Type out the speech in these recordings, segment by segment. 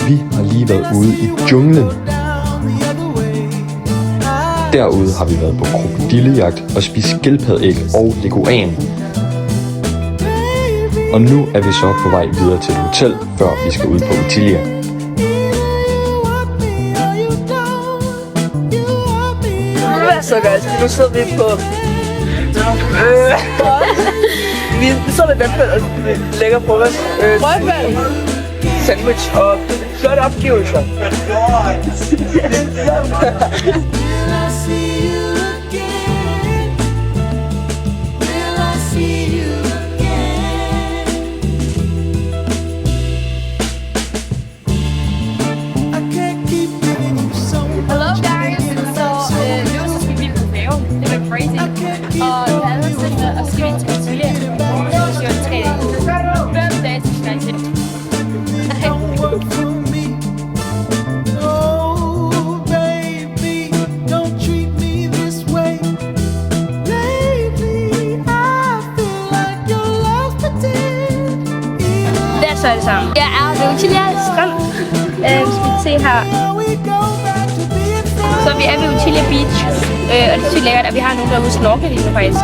Vi har lige været ude i junglen. Derude har vi været på krokodillejagt og spist skildpaddeæg og leguan. Og nu er vi så på vej videre til et hotel, før vi skal ud på Utilia. Så guys, nu sidder vi på vi sidder ved vandfald og lægger frokost, sandwich og flotte opgivelser. Så er det sammen. Jeg er ved Utilia Strand. Vi skal se her. Så vi er ved Utilia Beach. Og det er sygt lækkert, at vi har nogen derude snorkel lige nu faktisk.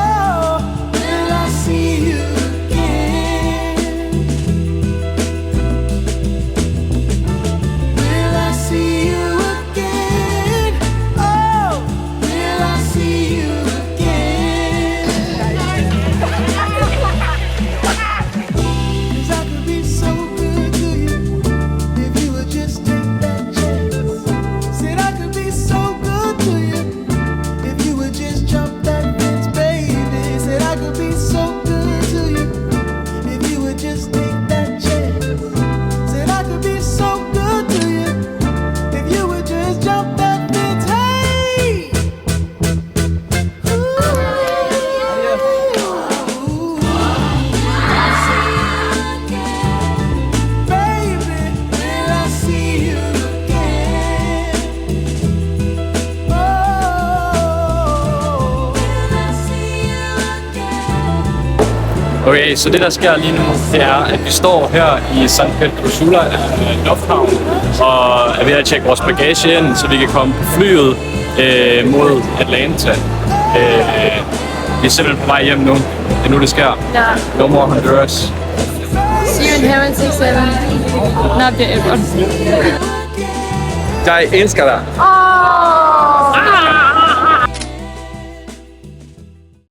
Okay, så det der sker lige nu, det er, at vi står her i San Pedro Sula Lufthavn og er ved at tjekke vores bagage ind, så vi kan komme på flyet mod Atlanta. Vi er simpelthen på vej hjem nu. Det er nu, det sker. Ja. No more Honduras. See you in heaven 6-7. Not the airport. Jeg elsker dig. Oh!